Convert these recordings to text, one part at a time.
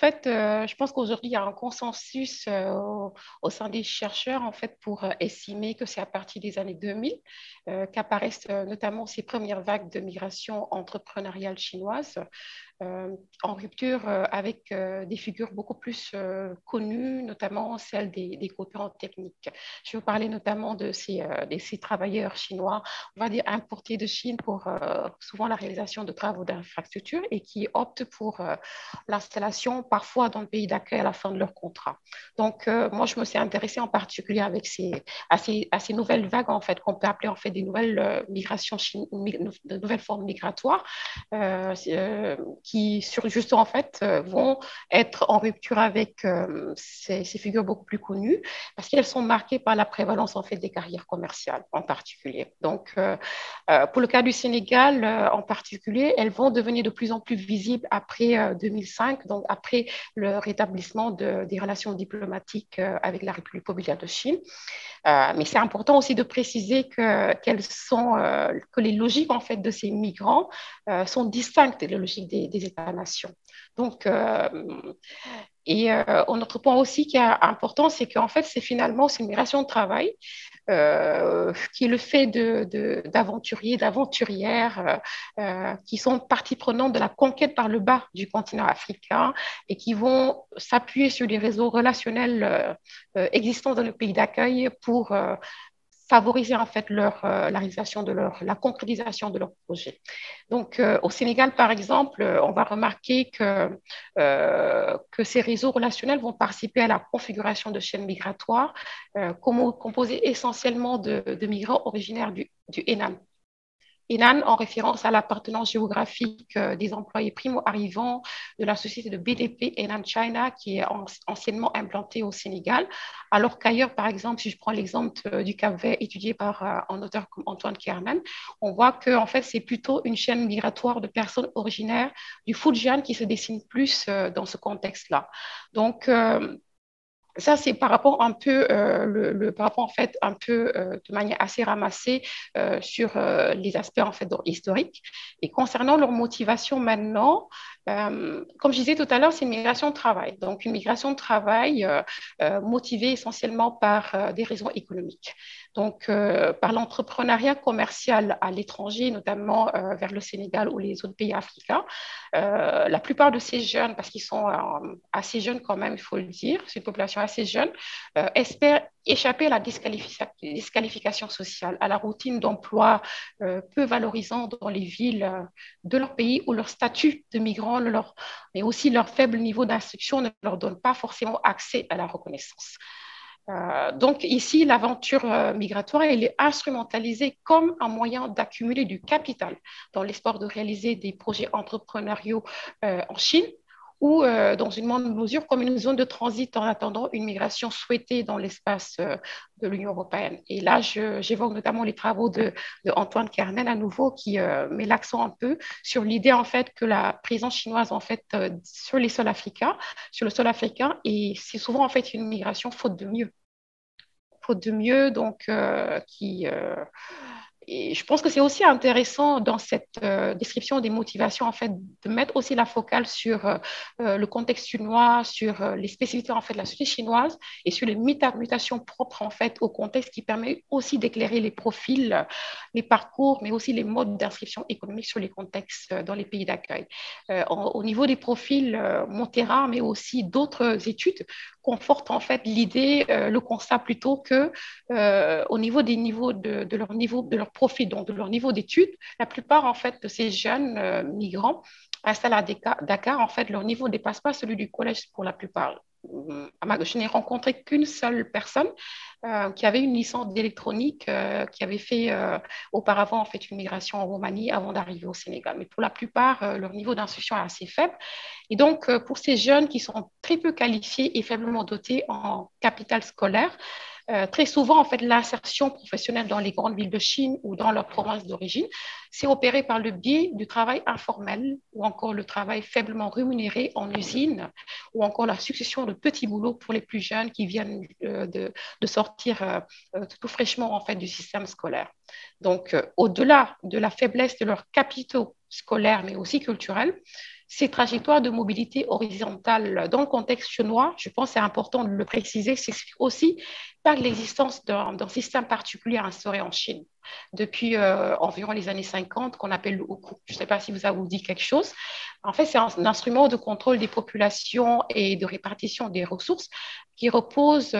fait, je pense qu'aujourd'hui, il y a un consensus au sein des chercheurs en fait, pour estimer que c'est à partir des années 2000 qu'apparaissent notamment ces premières vagues de migration entrepreneuriale chinoise en rupture avec des figures beaucoup plus connues, notamment celles des coopérants techniques. Je vais vous parler notamment de ces travailleurs chinois, on va dire importés de Chine pour souvent la réalisation de travaux d'infrastructure et qui optent pour l'installation parfois dans le pays d'accueil à la fin de leur contrat. Donc, moi, je me suis intéressée en particulier à ces nouvelles vagues, en fait, qu'on peut appeler en fait des nouvelles migrations, de nouvelles formes migratoires qui, justement, en fait, vont être en rupture avec ces figures beaucoup plus connues parce qu'elles sont marquées par la prévalence, en fait, des carrières commerciales en particulier. Donc, pour le cas du Sénégal en particulier, elles vont devenir de plus en plus visibles après 2005, donc après le rétablissement des relations diplomatiques avec la République populaire de Chine. Mais c'est important aussi de préciser que les logiques en fait de ces migrants sont distinctes des logiques des États-nations. Donc, un autre point aussi qui est important, c'est qu'en fait, c'est une migration de travail qui est le fait d'aventuriers, d'aventurières qui sont partie prenante de la conquête par le bas du continent africain et qui vont s'appuyer sur les réseaux relationnels existants dans le pays d'accueil pour favoriser en fait la réalisation la concrétisation de leur projet. Donc, au Sénégal, par exemple, on va remarquer que ces réseaux relationnels vont participer à la configuration de chaînes migratoires composées essentiellement de migrants originaires du Hénan. Henan, en référence à l'appartenance géographique des employés primo-arrivants de la société de BDP Henan China, qui est anciennement implantée au Sénégal, alors qu'ailleurs, par exemple, si je prends l'exemple du Cap-Vert étudié par un auteur comme Antoine Kernan, on voit que en fait, c'est plutôt une chaîne migratoire de personnes originaires du Fujian qui se dessine plus dans ce contexte-là. Donc, ça, c'est par rapport un peu, par rapport en fait un peu de manière assez ramassée sur les aspects en fait historiques. Et concernant leur motivation maintenant, comme je disais tout à l'heure, c'est une migration de travail. Donc, une migration de travail motivée essentiellement par des raisons économiques. Donc, par l'entrepreneuriat commercial à l'étranger, notamment vers le Sénégal ou les autres pays africains. La plupart de ces jeunes, parce qu'ils sont assez jeunes quand même, il faut le dire, c'est une population assez jeune, espèrent échapper à la disqualification sociale, à la routine d'emploi peu valorisant dans les villes de leur pays où leur statut de migrant, mais aussi leur faible niveau d'instruction ne leur donne pas forcément accès à la reconnaissance. Donc ici, l'aventure migratoire, elle est instrumentalisée comme un moyen d'accumuler du capital dans l'espoir de réaliser des projets entrepreneuriaux en Chine ou dans une moindre mesure comme une zone de transit en attendant une migration souhaitée dans l'espace de l'Union européenne. Et là, j'évoque notamment les travaux de Antoine Kernen à nouveau qui met l'accent un peu sur l'idée en fait que la présence chinoise en fait sur le sol africain et c'est souvent en fait une migration faute de mieux, donc et je pense que c'est aussi intéressant dans cette description des motivations, en fait, de mettre aussi la focale sur le contexte chinois, sur les spécificités, en fait, de la société chinoise et sur les mutations propres, en fait, au contexte qui permet aussi d'éclairer les profils, les parcours, mais aussi les modes d'inscription économique sur les contextes dans les pays d'accueil. Au niveau des profils, Montera, mais aussi d'autres études confortent, en fait, l'idée, le constat plutôt que au niveau des niveaux de leur profil, donc de leur niveau d'études, la plupart en fait de ces jeunes migrants installés à Dakar, en fait, leur niveau ne dépasse pas celui du collège pour la plupart. Je n'ai rencontré qu'une seule personne qui avait une licence d'électronique, qui avait fait auparavant en fait une migration en Roumanie avant d'arriver au Sénégal. Mais pour la plupart, leur niveau d'instruction est assez faible. Et donc, pour ces jeunes qui sont très peu qualifiés et faiblement dotés en capital scolaire, très souvent, en fait, l'insertion professionnelle dans les grandes villes de Chine ou dans leur province d'origine, c'est opéré par le biais du travail informel ou encore le travail faiblement rémunéré en usine ou encore la succession de petits boulots pour les plus jeunes qui viennent de sortir tout fraîchement en fait, du système scolaire. Donc, au-delà de la faiblesse de leurs capitaux scolaires, mais aussi culturels, ces trajectoires de mobilité horizontale dans le contexte chinois, je pense que c'est important de le préciser, s'explique aussi par l'existence d'un système particulier instauré en Chine depuis environ les années 50 qu'on appelle le Hukou. Je ne sais pas si ça vous dit quelque chose. En fait, c'est un instrument de contrôle des populations et de répartition des ressources qui repose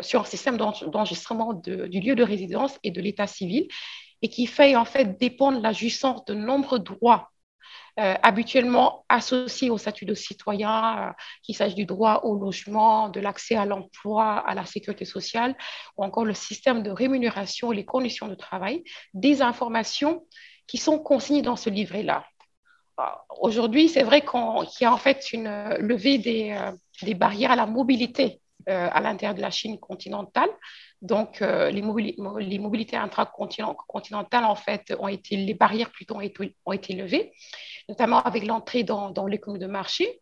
sur un système d'enregistrement du lieu de résidence et de l'état civil et qui fait en fait dépendre la jouissance de nombreux droits habituellement associés au statut de citoyen, qu'il s'agisse du droit au logement, de l'accès à l'emploi, à la sécurité sociale, ou encore le système de rémunération et les conditions de travail, des informations qui sont consignées dans ce livret-là. Aujourd'hui, c'est vrai qu'il y a en fait une levée des barrières à la mobilité à l'intérieur de la Chine continentale. Donc, les mobilités intracontinentales, en fait, les barrières plutôt ont été levées, notamment avec l'entrée dans l'économie de marché.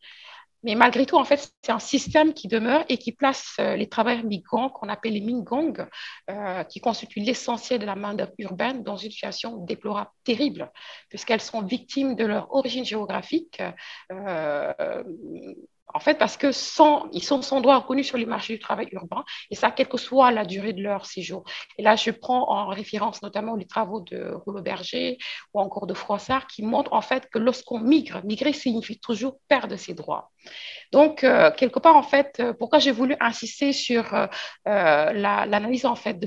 Mais malgré tout, en fait, c'est un système qui demeure et qui place les travailleurs migrants, qu'on appelle les Mingang, qui constituent l'essentiel de la main-d'œuvre urbaine, dans une situation déplorable, terrible, puisqu'elles sont victimes de leur origine géographique. Euh, En fait, parce que ils sont sans droit reconnus sur les marchés du travail urbain, et ça, quelle que soit la durée de leur séjour. Et là, je prends en référence notamment les travaux de Rouleau Berger ou encore de Froissart, qui montrent en fait que lorsqu'on migre, migrer signifie toujours perdre ses droits. Donc, quelque part, en fait, pourquoi j'ai voulu insister sur l'analyse, en fait,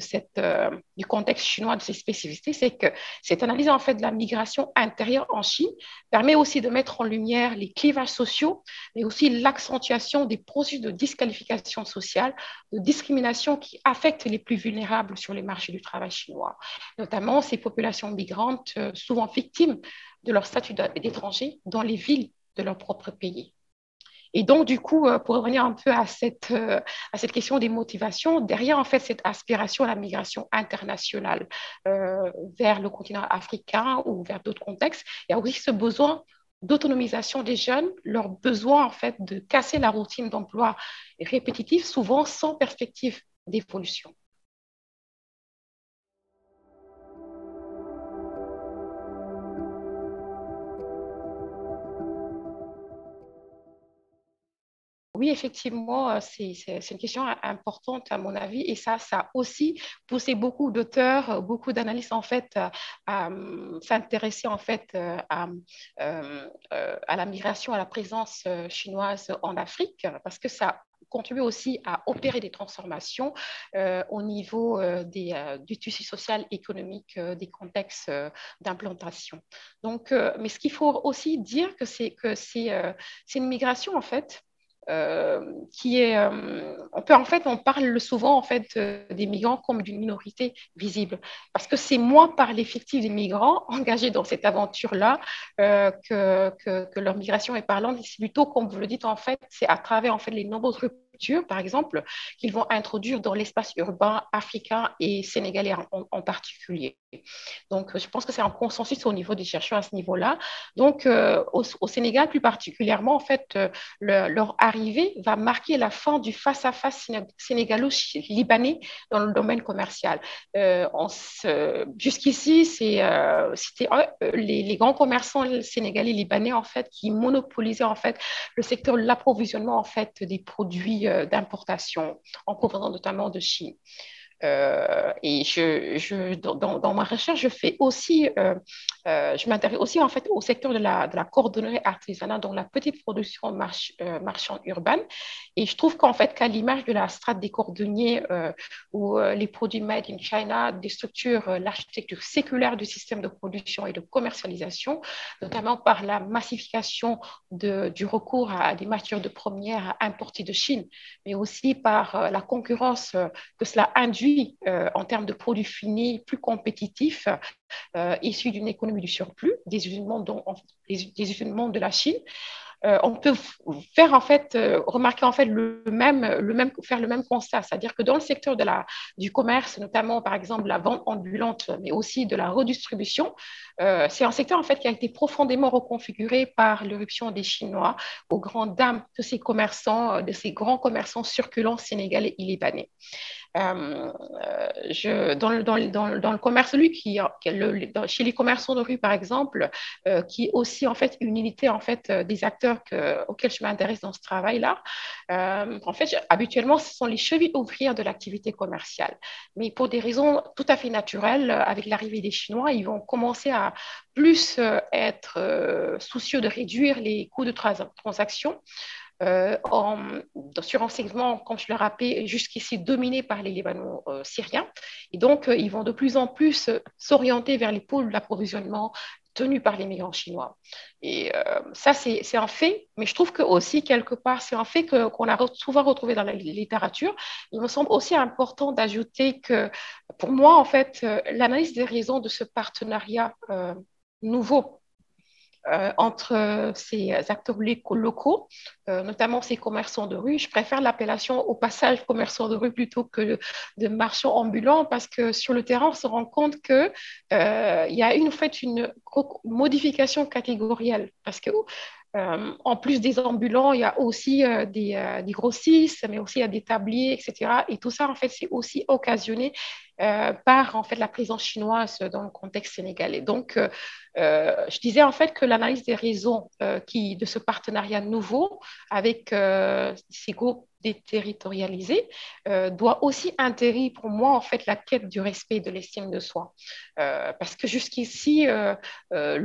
du contexte chinois, de ses spécificités, c'est que cette analyse, en fait, de la migration intérieure en Chine permet aussi de mettre en lumière les clivages sociaux, mais aussi l'accentuation des processus de disqualification sociale, de discrimination qui affectent les plus vulnérables sur les marchés du travail chinois, notamment ces populations migrantes, souvent victimes de leur statut d'étranger dans les villes de leur propre pays. Et donc, du coup, pour revenir un peu à cette question des motivations, derrière, en fait, cette aspiration à la migration internationale vers le continent africain ou vers d'autres contextes, il y a aussi ce besoin d'autonomisation des jeunes, leur besoin, en fait, de casser la routine d'emploi répétitive, souvent sans perspective d'évolution. Oui, effectivement, c'est une question importante à mon avis et ça a aussi poussé beaucoup d'auteurs, beaucoup d'analystes en fait à s'intéresser en fait à la migration, à la présence chinoise en Afrique parce que ça contribue aussi à opérer des transformations au niveau du tissu social, économique, des contextes d'implantation. Donc, mais ce qu'il faut aussi dire c'est une migration en fait qui est, en fait, on parle souvent en fait des migrants comme d'une minorité visible, parce que c'est moins par l'effectif des migrants engagés dans cette aventure-là que leur migration est parlante. C'est plutôt, comme vous le dites en fait, c'est à travers en fait les nombreuses ruptures, par exemple, qu'ils vont introduire dans l'espace urbain africain et sénégalais en particulier. Donc, je pense que c'est un consensus au niveau des chercheurs à ce niveau-là. Donc, au Sénégal, plus particulièrement, en fait, leur arrivée va marquer la fin du face-à-face sénégalo-libanais dans le domaine commercial. Jusqu'ici, c'était les grands commerçants sénégalais libanais en fait qui monopolisaient en fait le secteur de l'approvisionnement en fait des produits d'importation en provenance notamment de Chine. Et dans ma recherche, je m'intéresse aussi en fait au secteur de la cordonnerie artisanale, dans la petite production marchande urbaine. Et je trouve qu'en fait, qu'à l'image de la strate des cordonniers, où les produits made in China déstructurent l'architecture séculaire du système de production et de commercialisation, notamment par la massification du recours à des matières de première importées de Chine, mais aussi par la concurrence que cela induit en termes de produits finis plus compétitifs, issus d'une économie du surplus, des usines de la Chine. on peut faire en fait, remarquer en fait faire le même constat, c'est-à-dire que dans le secteur du commerce, notamment par exemple la vente ambulante, mais aussi de la redistribution, c'est un secteur en fait qui a été profondément reconfiguré par l'éruption des Chinois aux grandes dames de ces commerçants, de ces grands commerçants circulants sénégalais et libanais. Dans le commerce, chez les commerçants de rue, par exemple, qui est aussi en fait une unité en fait des acteurs auxquels je m'intéresse dans ce travail-là. En fait, habituellement, ce sont les chevilles ouvrières de l'activité commerciale. Mais pour des raisons tout à fait naturelles, avec l'arrivée des Chinois, ils vont commencer à plus être soucieux de réduire les coûts de transaction sur un segment, comme je le rappelais, jusqu'ici dominé par les Libano-Syriens. Et donc, ils vont de plus en plus s'orienter vers les pôles d'approvisionnement tenus par les migrants chinois. Et ça, c'est un fait, mais je trouve que aussi, quelque part, c'est un fait qu'on a souvent retrouvé dans la littérature. Il me semble aussi important d'ajouter que, pour moi, en fait, l'analyse des raisons de ce partenariat nouveau entre ces acteurs locaux, notamment ces commerçants de rue. Je préfère l'appellation au passage commerçants de rue plutôt que de marchands ambulants parce que sur le terrain, on se rend compte qu'il y a en fait une modification catégorielle parce que en plus des ambulants, il y a aussi des grossistes, mais aussi il y a des tabliers, etc. Et tout ça, en fait, c'est aussi occasionné par en fait la présence chinoise dans le contexte sénégalais. Donc, je disais en fait que l'analyse des raisons de ce partenariat nouveau avec ces groupes déterritorialisés doit aussi intégrer pour moi en fait la quête du respect et de l'estime de soi. Parce que jusqu'ici, ce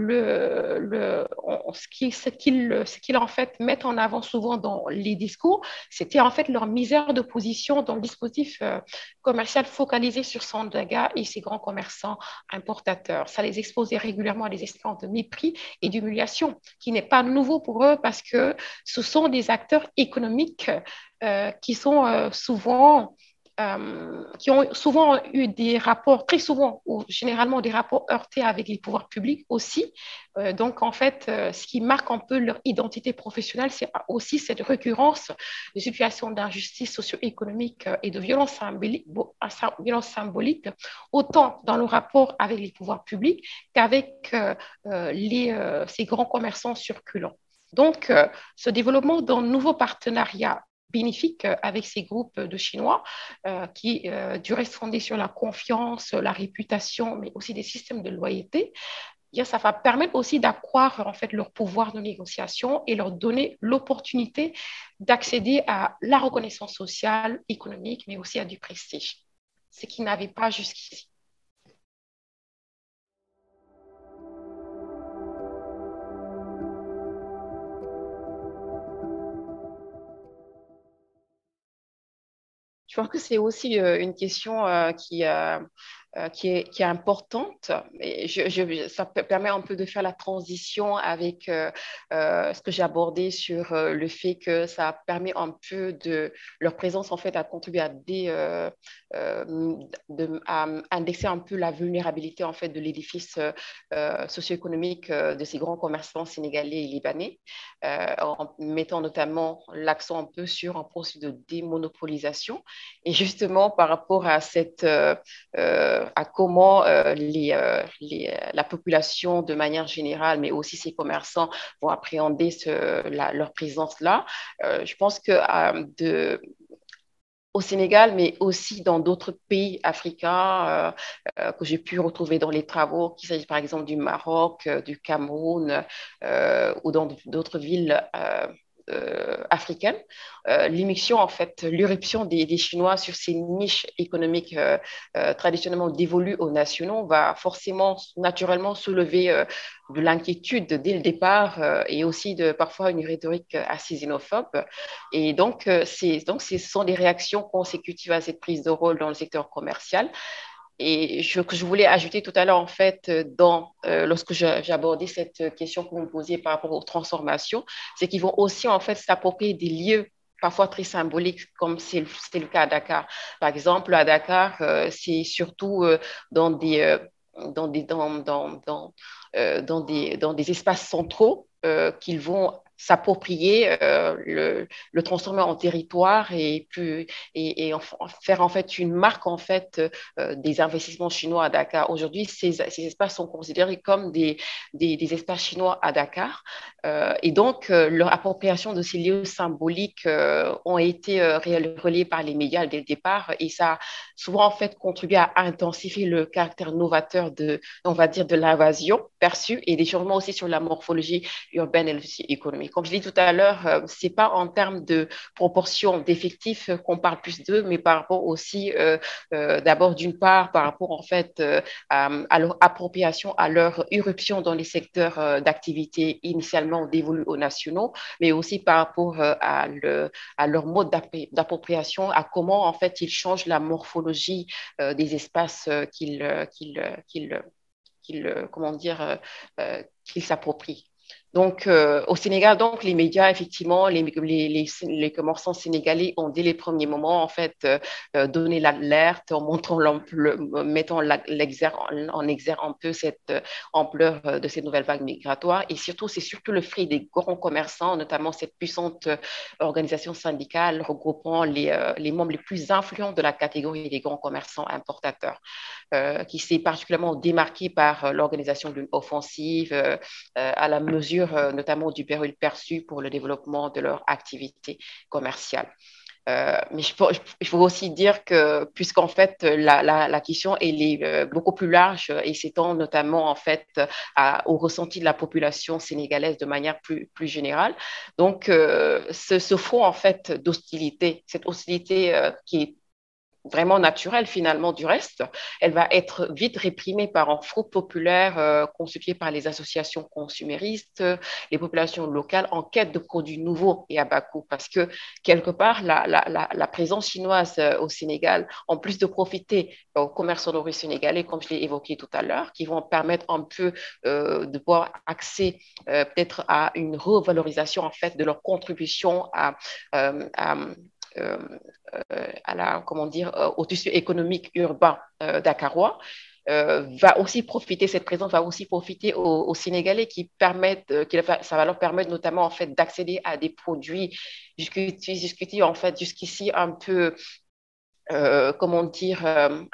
qu'ils en fait mettent en avant souvent dans les discours, c'était en fait leur misère de position dans le dispositif commercial focalisé sur Sandaga et ses grands commerçants importateurs. Ça les exposait régulièrement à des expériences de mépris et d'humiliation, qui n'est pas nouveau pour eux parce que ce sont des acteurs économiques qui sont qui ont souvent eu des rapports, très souvent, ou généralement des rapports heurtés avec les pouvoirs publics aussi. Donc, en fait, ce qui marque un peu leur identité professionnelle, c'est aussi cette récurrence de situations d'injustice socio-économique et de violence symbolique, autant dans le rapport avec les pouvoirs publics qu'avec ces grands commerçants circulants. Donc, ce développement d'un nouveau partenariat bénéfique avec ces groupes de Chinois qui, du reste, fondés sur la confiance, la réputation, mais aussi des systèmes de loyauté, ça va permettre aussi d'accroître en fait leur pouvoir de négociation et leur donner l'opportunité d'accéder à la reconnaissance sociale, économique, mais aussi à du prestige, ce qu'ils n'avaient pas jusqu'ici. Je pense que c'est aussi une question qui est importante. Et ça permet un peu de faire la transition avec ce que j'ai abordé sur le fait que ça permet un peu de leur présence en fait à contribuer à indexer un peu la vulnérabilité en fait de l'édifice socio-économique de ces grands commerçants sénégalais et libanais, en mettant notamment l'accent un peu sur un processus de démonopolisation. Et justement, par rapport à à comment la population de manière générale, mais aussi ces commerçants vont appréhender leur présence là. Je pense que au Sénégal, mais aussi dans d'autres pays africains que j'ai pu retrouver dans les travaux, qu'il s'agisse par exemple du Maroc, du Cameroun ou dans d'autres villes africaine, l'émission, en fait, l'éruption des Chinois sur ces niches économiques traditionnellement dévolues aux nationaux va forcément, naturellement soulever de l'inquiétude dès le départ et aussi parfois une rhétorique assez xénophobe. Et donc, ce sont des réactions consécutives à cette prise de rôle dans le secteur commercial. Et que je voulais ajouter tout à l'heure, en fait, lorsque j'ai abordé cette question que vous me posiez par rapport aux transformations, c'est qu'ils vont aussi, en fait, s'approprier des lieux parfois très symboliques, comme c'est le cas à Dakar. Par exemple, à Dakar, c'est surtout dans des, dans des espaces centraux qu'ils vont s'approprier, le transformer en territoire et faire en fait une marque en fait des investissements chinois à Dakar. Aujourd'hui, ces espaces sont considérés comme des espaces chinois à Dakar. Et donc, leur appropriation de ces lieux symboliques ont été reliés par les médias dès le départ et ça a souvent en fait contribué à intensifier le caractère novateur on va dire, de l'invasion perçue et des changements aussi sur la morphologie urbaine et aussi économique. Comme je l'ai dit tout à l'heure, c'est pas en termes de proportion d'effectifs qu'on parle plus d'eux, mais par rapport aussi, d'abord d'une part, par rapport en fait à leur appropriation, à leur irruption dans les secteurs d'activité initialement dévolus aux nationaux, mais aussi par rapport à leur mode d'appropriation, à comment en fait ils changent la morphologie des espaces comment dire, qu'ils s'approprient. Donc, au Sénégal, donc, les médias, effectivement, les commerçants sénégalais ont, dès les premiers moments, en fait, donné l'alerte en montrant mettant en exergue un peu cette ampleur de ces nouvelles vagues migratoires. Et surtout, c'est surtout le fruit des grands commerçants, notamment cette puissante organisation syndicale regroupant les membres les plus influents de la catégorie des grands commerçants importateurs, qui s'est particulièrement démarquée par l'organisation d'une offensive à la mesure notamment du péril perçu pour le développement de leur activité commerciale. Mais je faut aussi dire que, puisqu'en fait, la question elle est beaucoup plus large et s'étend notamment en fait au ressenti de la population sénégalaise de manière plus générale. Donc, ce front en fait d'hostilité, cette hostilité qui est vraiment naturelle finalement du reste, elle va être vite réprimée par un front populaire constitué par les associations consuméristes, les populations locales en quête de produits nouveaux et à bas coût. Parce que quelque part, la présence chinoise au Sénégal, en plus de profiter aux commerçants nourris sénégalais, comme je l'ai évoqué tout à l'heure, qui vont permettre un peu de pouvoir accéder peut-être à une revalorisation en fait de leur contribution euh, comment dire, au tissu économique urbain dakarois. Cette présence va aussi profiter aux Sénégalais qui permettent, ça va leur permettre notamment en fait d'accéder à des produits jusqu'ici en fait jusqu'ici un peu comment dire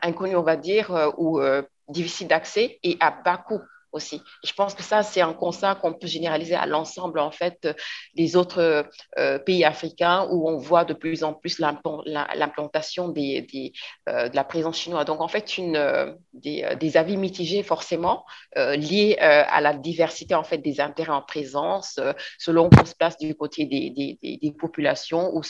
inconnus on va dire ou difficiles d'accès et à bas coût aussi. Je pense que ça, c'est un constat qu'on peut généraliser à l'ensemble, en fait, des autres pays africains où on voit de plus en plus l'implantation de la présence chinoise. Donc, en fait, des avis mitigés, forcément, liés à la diversité, en fait, des intérêts en présence, selon qu'on se place du côté des populations ou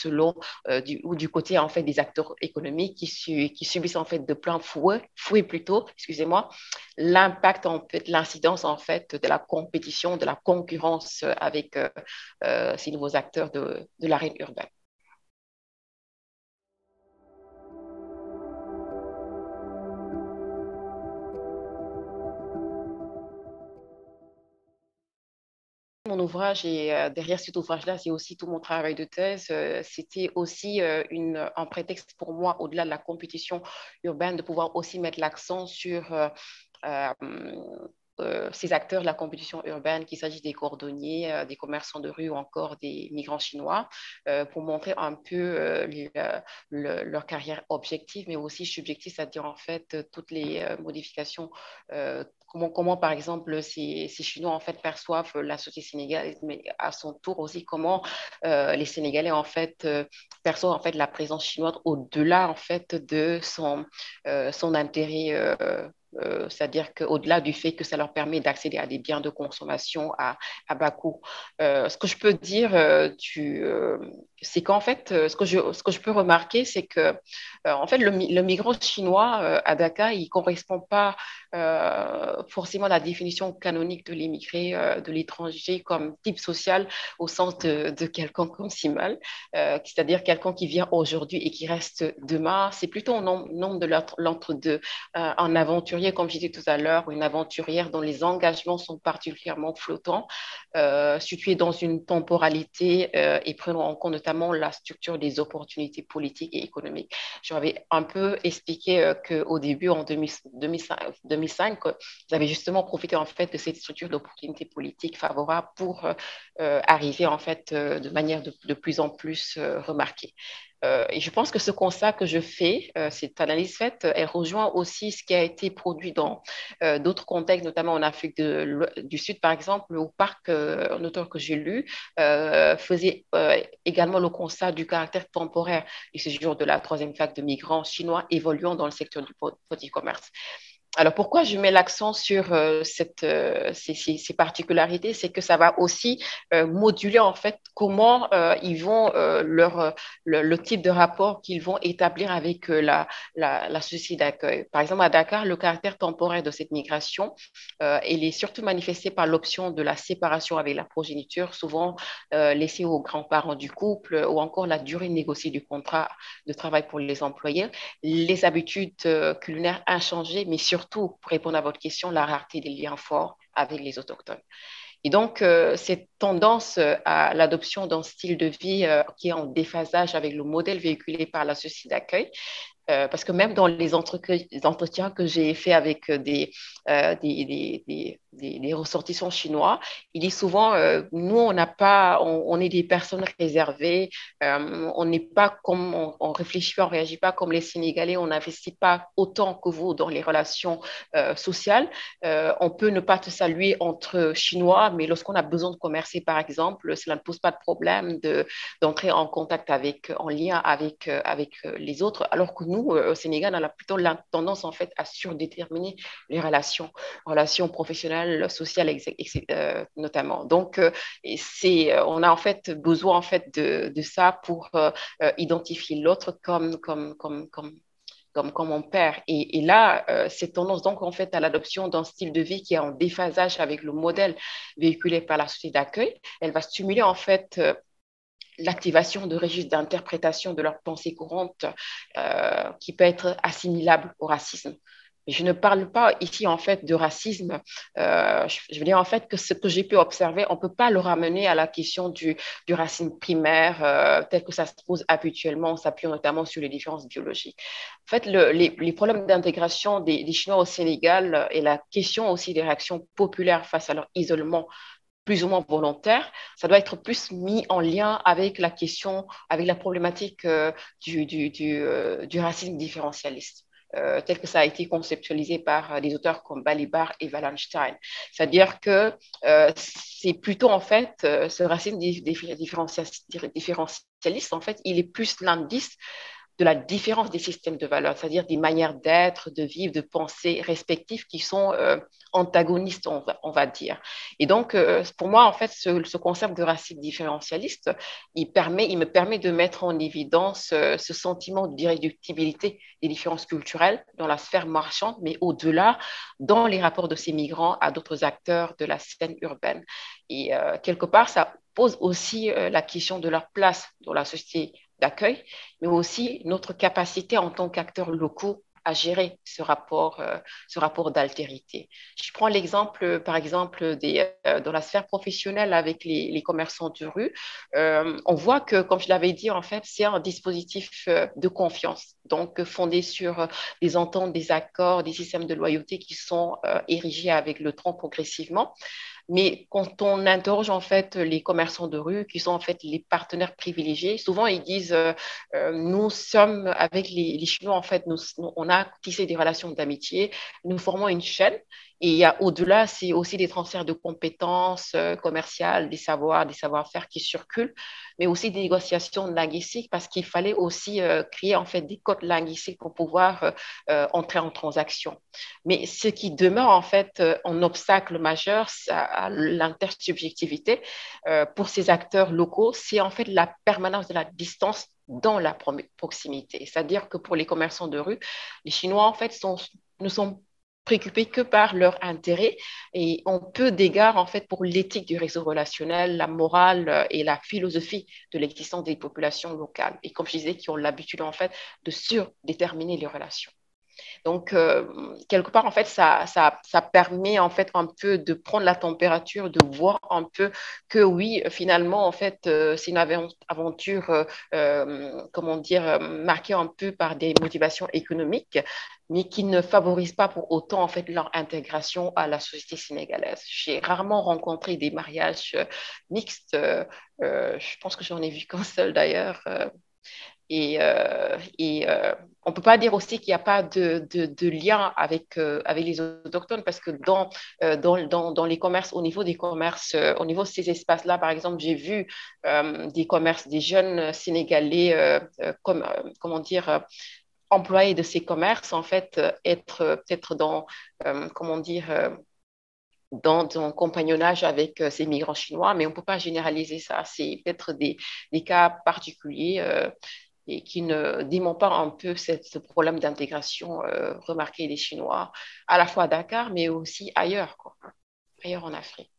ou du côté, en fait, des acteurs économiques qui subissent, en fait, de plein fouet plutôt, excusez-moi, l'impact, en fait, l'incidence, en fait, de la compétition, de la concurrence avec ces nouveaux acteurs de l'arène urbaine. Mon ouvrage et derrière cet ouvrage-là, c'est aussi tout mon travail de thèse. C'était aussi un prétexte pour moi, au-delà de la compétition urbaine, de pouvoir aussi mettre l'accent sur euh, ces acteurs de la compétition urbaine, qu'il s'agisse des cordonniers, des commerçants de rue ou encore des migrants chinois, pour montrer un peu leur carrière objective, mais aussi subjective, c'est-à-dire en fait toutes les modifications. Comment, par exemple, ces Chinois en fait perçoivent la société sénégalaise, mais à son tour aussi comment les Sénégalais en fait perçoivent en fait la présence chinoise au-delà en fait de son intérêt c'est-à-dire qu'au-delà du fait que ça leur permet d'accéder à des biens de consommation à bas coût, ce que je peux dire, c'est qu'en fait, ce que je peux remarquer, c'est que en fait, le migrant chinois à Dakar, il ne correspond pas forcément à la définition canonique de l'immigré, de l'étranger comme type social au sens de quelqu'un comme si mal, c'est-à-dire quelqu'un qui vient aujourd'hui et qui reste demain. C'est plutôt au nombre de l'entre-deux, un aventurier aventurier, comme je disais tout à l'heure, une aventurière dont les engagements sont particulièrement flottants, situés dans une temporalité et prenant en compte notamment la structure des opportunités politiques et économiques. J'avais un peu expliqué qu'au début, en 2005, vous avez justement profité en fait de cette structure d'opportunités politiques favorables pour arriver en fait de manière de plus en plus remarquée. Et je pense que ce constat que je fais, cette analyse faite, elle rejoint aussi ce qui a été produit dans d'autres contextes, notamment en Afrique du Sud, par exemple, où Park, un auteur que j'ai lu, faisait également le constat du caractère temporaire du séjour de la troisième vague de migrants chinois évoluant dans le secteur du petit commerce. Alors, pourquoi je mets l'accent sur ces particularités? C'est que ça va aussi moduler en fait comment ils vont le type de rapport qu'ils vont établir avec la société d'accueil. Par exemple, à Dakar, le caractère temporaire de cette migration, il est surtout manifesté par l'option de la séparation avec la progéniture, souvent laissée aux grands-parents du couple, ou encore la durée négociée du contrat de travail pour les employés, les habitudes culinaires inchangées, mais surtout, pour répondre à votre question, la rareté des liens forts avec les autochtones. Et donc, cette tendance à l'adoption d'un style de vie qui est en déphasage avec le modèle véhiculé par la société d'accueil, parce que même dans les entretiens que j'ai faits avec des ressortissants chinois, il dit souvent, nous, on n'a pas, on est des personnes réservées, on n'est pas comme, on réfléchit pas, on réagit pas comme les Sénégalais, on n'investit pas autant que vous dans les relations sociales. On peut ne pas te saluer entre Chinois, mais lorsqu'on a besoin de commercer, par exemple, cela ne pose pas de problème d'entrer en contact avec, en lien avec les autres, alors que nous, au Sénégal, on a plutôt la tendance en fait à surdéterminer les relations professionnelles, sociales, notamment. Donc, on a en fait besoin en fait de ça pour identifier l'autre comme mon père. Et là, cette tendance donc en fait à l'adoption d'un style de vie qui est en déphasage avec le modèle véhiculé par la société d'accueil, elle va stimuler en fait l'activation de registres d'interprétation de leur pensée courante qui peut être assimilable au racisme. Mais je ne parle pas ici en fait de racisme. Je veux dire en fait que ce que j'ai pu observer, on ne peut pas le ramener à la question du racisme primaire tel que ça se pose habituellement, en s'appuyant notamment sur les différences biologiques. En fait, les problèmes d'intégration des Chinois au Sénégal et la question aussi des réactions populaires face à leur isolement plus ou moins volontaire, ça doit être plus mis en lien avec la question, avec la problématique du racisme différentialiste. Tel que ça a été conceptualisé par des auteurs comme Balibar et Wallenstein. C'est-à-dire que c'est plutôt en fait ce racisme différentialiste, en fait, il est plus l'indice de la différence des systèmes de valeurs, c'est-à-dire des manières d'être, de vivre, de penser respectives qui sont antagonistes, on va dire. Et donc, pour moi, en fait, ce concept de racisme différentialiste, il me permet de mettre en évidence ce sentiment d'irréductibilité des différences culturelles dans la sphère marchande, mais au-delà, dans les rapports de ces migrants à d'autres acteurs de la scène urbaine. Et quelque part, ça pose aussi la question de leur place dans la société d'accueil, mais aussi notre capacité en tant qu'acteurs locaux à gérer ce rapport d'altérité. Je prends l'exemple, par exemple, dans la sphère professionnelle avec les commerçants de rue. On voit que, comme je l'avais dit, en fait, c'est un dispositif de confiance, donc fondé sur des ententes, des accords, des systèmes de loyauté qui sont érigés avec le temps progressivement. Mais quand on interroge en fait les commerçants de rue, qui sont en fait les partenaires privilégiés, souvent ils disent nous sommes avec les Chinois en fait, on a tissé des relations d'amitié, nous formons une chaîne. Et il y a au-delà, c'est aussi des transferts de compétences commerciales, des savoir-faire qui circulent, mais aussi des négociations linguistiques parce qu'il fallait aussi créer en fait des codes linguistiques pour pouvoir entrer en transaction. Mais ce qui demeure en fait un obstacle majeur à l'intersubjectivité pour ces acteurs locaux, c'est en fait la permanence de la distance dans la proximité. C'est-à-dire que pour les commerçants de rue, les Chinois en fait ne sont préoccupés que par leur intérêt et ont peu d'égard en fait pour l'éthique du réseau relationnel, la morale et la philosophie de l'existence des populations locales. Et comme je disais, qui ont l'habitude en fait de surdéterminer les relations. Donc, quelque part, en fait, ça permet en fait un peu de prendre la température, de voir un peu que oui, finalement, en fait, c'est une aventure, comment dire, marquée un peu par des motivations économiques, mais qui ne favorise pas pour autant, en fait, leur intégration à la société sénégalaise. J'ai rarement rencontré des mariages mixtes. Je pense que j'en ai vu qu'un seul d'ailleurs. On ne peut pas dire aussi qu'il n'y a pas de lien avec les autochtones parce que dans les commerces, au niveau des commerces, au niveau de ces espaces-là, par exemple, j'ai vu des commerces, des jeunes Sénégalais, comment dire, employés de ces commerces, en fait, être peut-être comment dire, dans un compagnonnage avec ces migrants chinois, mais on ne peut pas généraliser ça. C'est peut-être des cas particuliers et qui ne démontrent pas un peu ce problème d'intégration remarqué des Chinois, à la fois à Dakar, mais aussi ailleurs, quoi, ailleurs en Afrique.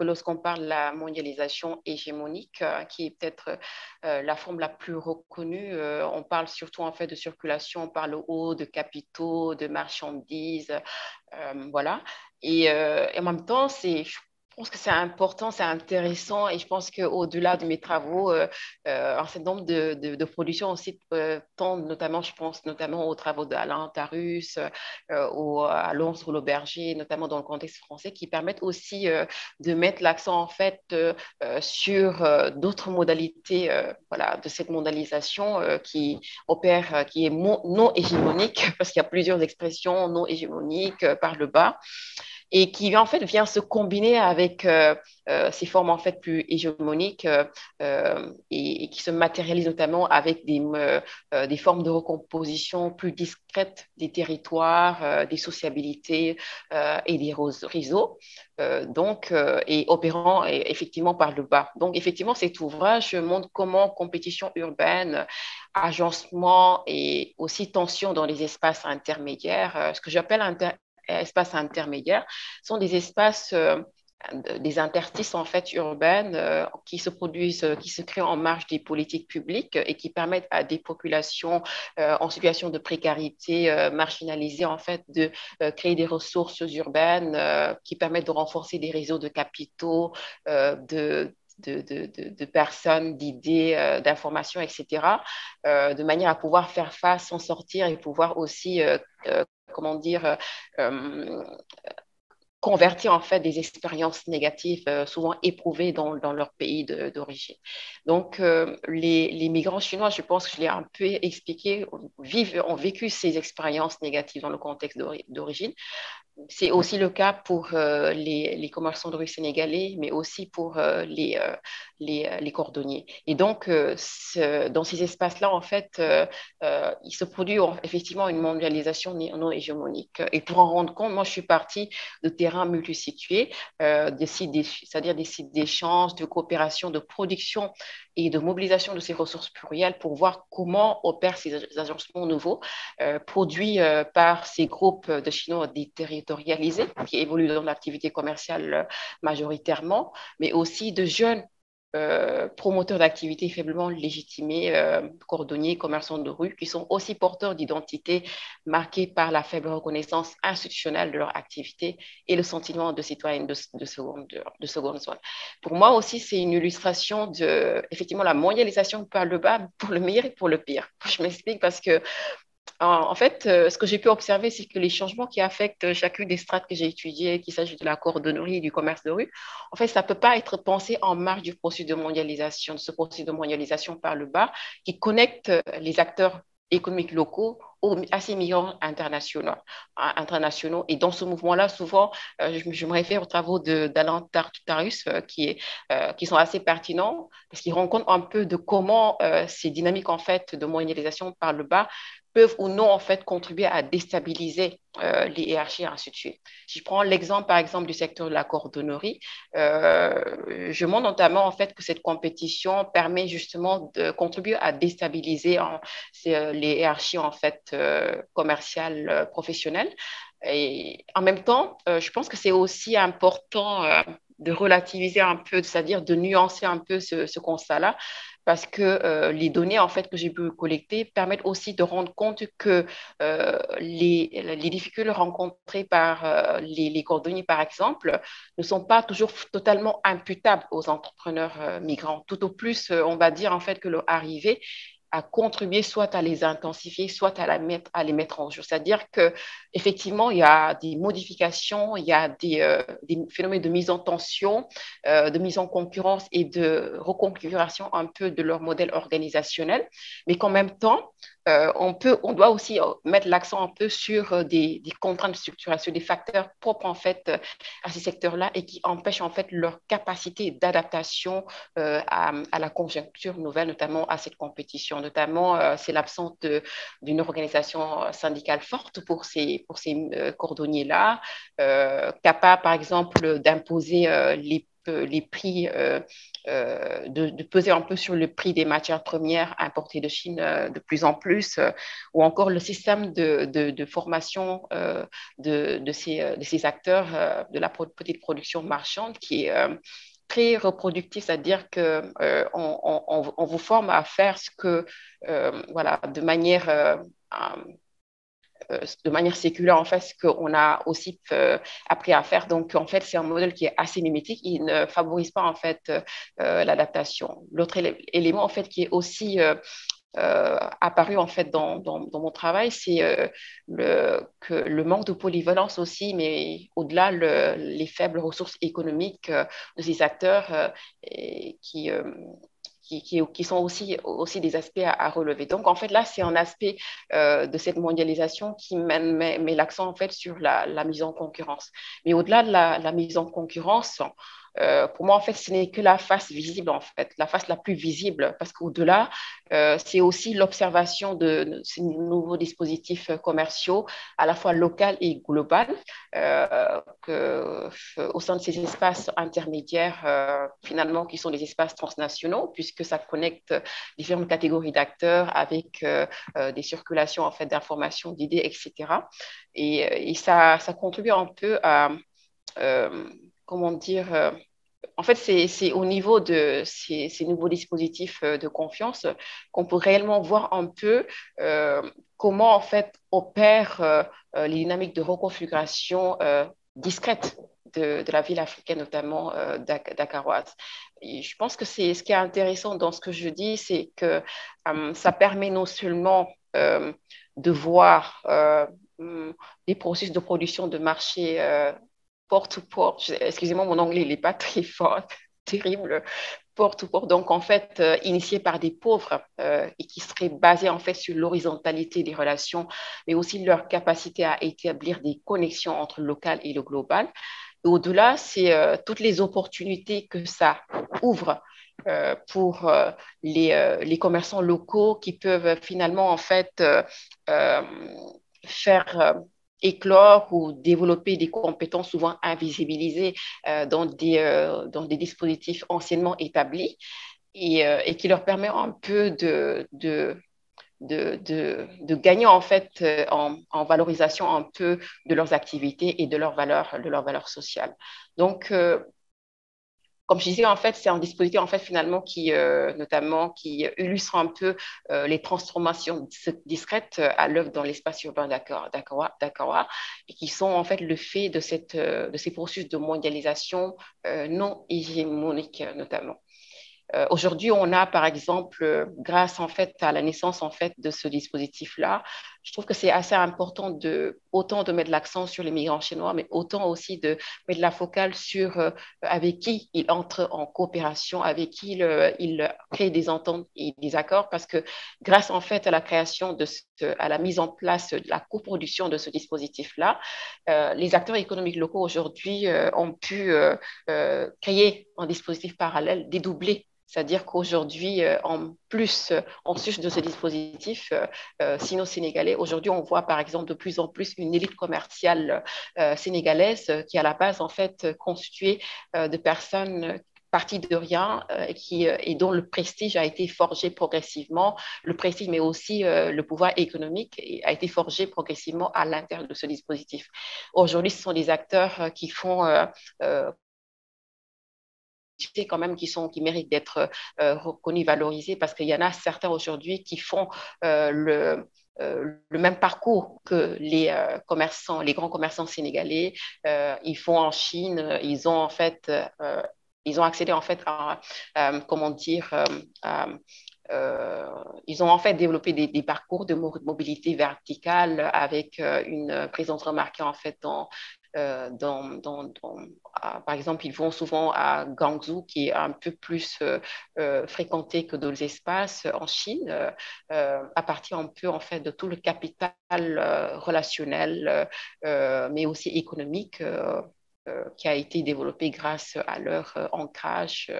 Lorsqu'on parle de la mondialisation hégémonique, qui est peut-être la forme la plus reconnue, on parle surtout en fait de circulation par le haut, de capitaux, de marchandises, voilà. Et en même temps, je pense que c'est important, c'est intéressant et je pense qu'au-delà de mes travaux, un certain nombre de productions aussi tendent notamment, je pense notamment aux travaux d'Alain Tarus, à Lons l'Auberger, notamment dans le contexte français, qui permettent aussi de mettre l'accent en fait sur d'autres modalités voilà, de cette mondialisation qui opère, qui est non hégémonique, parce qu'il y a plusieurs expressions non hégémoniques par le bas et qui en fait vient se combiner avec ces formes en fait plus hégémoniques et qui se matérialisent notamment avec des formes de recomposition plus discrètes des territoires, des sociabilités et des réseaux, et opérant effectivement par le bas. Donc effectivement, cet ouvrage montre comment compétition urbaine, agencement et aussi tension dans les espaces intermédiaires, ce que j'appelle espaces intermédiaires, sont des espaces, des interstices en fait urbaines qui se produisent, qui se créent en marge des politiques publiques et qui permettent à des populations en situation de précarité marginalisées en fait de créer des ressources urbaines qui permettent de renforcer des réseaux de capitaux, de personnes, d'idées, d'informations, etc., de manière à pouvoir faire face, s'en sortir et pouvoir aussi comment dire, euh, convertir en fait des expériences négatives souvent éprouvées dans leur pays d'origine. Donc, les migrants chinois, je pense que je l'ai un peu expliqué, ont vécu ces expériences négatives dans le contexte d'origine. C'est aussi le cas pour les commerçants de rue sénégalais, mais aussi pour les cordonniers. Et donc, dans ces espaces-là, en fait, il se produit effectivement une mondialisation non hégémonique. Et pour en rendre compte, moi, je suis partie de terrains multisitués, c'est-à-dire des sites d'échange, de coopération, de production et de mobilisation de ces ressources plurielles pour voir comment opèrent ces agencements nouveaux produits par ces groupes de Chinois déterritorialisés qui évoluent dans l'activité commerciale majoritairement, mais aussi de jeunes promoteurs d'activités faiblement légitimés, cordonniers, commerçants de rue, qui sont aussi porteurs d'identités marquées par la faible reconnaissance institutionnelle de leur activité et le sentiment de citoyens de seconde zone. Pour moi aussi, c'est une illustration de, effectivement, la mondialisation par le bas, pour le meilleur et pour le pire. Je m'explique parce que en fait, ce que j'ai pu observer, c'est que les changements qui affectent chacune des strates que j'ai étudiées, qu'il s'agisse de la cordonnerie et du commerce de rue, en fait, ça ne peut pas être pensé en marge du processus de mondialisation, de ce processus de mondialisation par le bas, qui connecte les acteurs économiques locaux à ces migrants internationaux. Et dans ce mouvement-là, souvent, je me réfère aux travaux d'Alain Tarus, qui sont assez pertinents, parce qu'ils rendent compte un peu de comment ces dynamiques en fait, de mondialisation par le bas peuvent ou non en fait contribuer à déstabiliser les hiérarchies et ainsi de suite. Si je prends l'exemple par exemple du secteur de la cordonnerie, je montre notamment en fait que cette compétition permet justement de contribuer à déstabiliser les hiérarchies en fait commerciales professionnelles. Et en même temps, je pense que c'est aussi important de relativiser un peu, c'est-à-dire de nuancer un peu ce constat-là, parce que les données en fait que j'ai pu collecter permettent aussi de rendre compte que les difficultés rencontrées par les cordonniers, par exemple, ne sont pas toujours totalement imputables aux entrepreneurs migrants. Tout au plus, on va dire en fait que leur arrivée a contribué soit à les intensifier, soit à les mettre en jeu. C'est-à-dire que effectivement, il y a des modifications, il y a des phénomènes de mise en tension, de mise en concurrence et de reconfiguration un peu de leur modèle organisationnel, mais qu'en même temps, on doit aussi mettre l'accent un peu sur des contraintes de structuration, des facteurs propres en fait à ces secteurs-là et qui empêchent en fait leur capacité d'adaptation à la conjoncture nouvelle, notamment à cette compétition. Notamment, c'est l'absence d'une organisation syndicale forte pour ces cordonniers-là, capable par exemple d'imposer les prix, de peser un peu sur le prix des matières premières importées de Chine de plus en plus, ou encore le système de formation de ces acteurs de la petite production marchande qui est très reproductif, c'est-à-dire que on vous forme à faire ce que, voilà, de manière séculaire, en fait, ce qu'on a aussi appris à faire. Donc, en fait, c'est un modèle qui est assez mimétique. Il ne favorise pas, en fait, l'adaptation. L'autre élément, en fait, qui est aussi apparu en fait dans mon travail, c'est que le manque de polyvalence aussi, mais au-delà les faibles ressources économiques de ces acteurs et qui sont aussi des aspects à relever. Donc, en fait, là, c'est un aspect de cette mondialisation qui met l'accent, en fait, sur la mise en concurrence. Mais au-delà de la mise en concurrence, pour moi, en fait, ce n'est que la face visible, en fait, la face la plus visible, parce qu'au-delà, c'est aussi l'observation de ces nouveaux dispositifs commerciaux, à la fois local et global, au sein de ces espaces intermédiaires, finalement, qui sont des espaces transnationaux, puisque ça connecte différentes catégories d'acteurs avec des circulations, en fait, d'informations, d'idées, etc. Et ça contribue un peu à, euh, comment dire, en fait, c'est au niveau de ces nouveaux dispositifs de confiance qu'on peut réellement voir un peu comment, en fait, opèrent les dynamiques de reconfiguration discrètes de la ville africaine, notamment dakaroise. Et je pense que c'est ce qui est intéressant dans ce que je dis, c'est que ça permet non seulement de voir des processus de production de marché port-to-port. Excusez-moi, mon anglais, il n'est pas très fort, terrible. Port-to-port, donc en fait, initié par des pauvres et qui serait basé en fait sur l'horizontalité des relations, mais aussi leur capacité à établir des connexions entre le local et le global. Et au-delà, c'est toutes les opportunités que ça ouvre pour les commerçants locaux qui peuvent finalement en fait euh, faire éclore ou développer des compétences souvent invisibilisées dans des dispositifs anciennement établis et qui leur permet un peu de gagner en fait en valorisation un peu de leurs activités et de leurs valeurs sociales. Donc, comme je disais, en fait, c'est un dispositif en fait finalement qui notamment qui illustre un peu les transformations discrètes à l'œuvre dans l'espace urbain dakarois et qui sont en fait le fait de ces processus de mondialisation non hégémonique notamment. Aujourd'hui, on a par exemple, grâce en fait à la naissance en fait de ce dispositif-là, je trouve que c'est assez important de autant de mettre l'accent sur les migrants chinois, mais autant aussi de mettre la focale sur avec qui ils entrent en coopération, avec qui ils créent des ententes et des accords, parce que grâce en fait à la création à la mise en place de la coproduction de ce dispositif-là, les acteurs économiques locaux aujourd'hui ont pu créer un dispositif parallèle, dédoublé. C'est-à-dire qu'aujourd'hui, en plus de ce dispositif sino-sénégalais, aujourd'hui, on voit par exemple de plus en plus une élite commerciale sénégalaise qui, à la base, en fait, constituée de personnes parties de rien et dont le prestige a été forgé progressivement, le prestige mais aussi le pouvoir économique a été forgé progressivement à l'intérieur de ce dispositif. Aujourd'hui, ce sont des acteurs qui font quand même qui méritent d'être reconnus, valorisés, parce qu'il y en a certains aujourd'hui qui font le même parcours que commerçants, les grands commerçants sénégalais. Ils font en Chine, ils ont accédé en fait comment dire, ils ont en fait développé des parcours de mobilité verticale avec une présence remarquée en fait par exemple, ils vont souvent à Guangzhou, qui est un peu plus fréquenté que d'autres espaces en Chine, à partir un peu en fait de tout le capital relationnel, mais aussi économique. Qui a été développé grâce à leur ancrage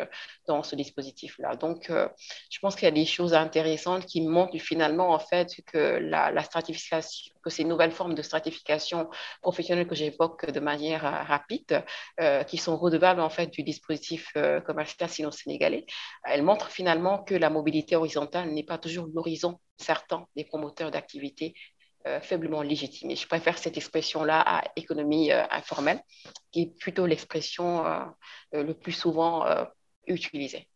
dans ce dispositif-là. Donc, je pense qu'il y a des choses intéressantes qui montrent finalement en fait que la stratification, que ces nouvelles formes de stratification professionnelle que j'évoque de manière rapide, qui sont redevables en fait du dispositif commercial sino-sénégalais, elles montrent finalement que la mobilité horizontale n'est pas toujours l'horizon certain des promoteurs d'activités faiblement légitimée. Je préfère cette expression-là à économie informelle, qui est plutôt l'expression le plus souvent utilisée.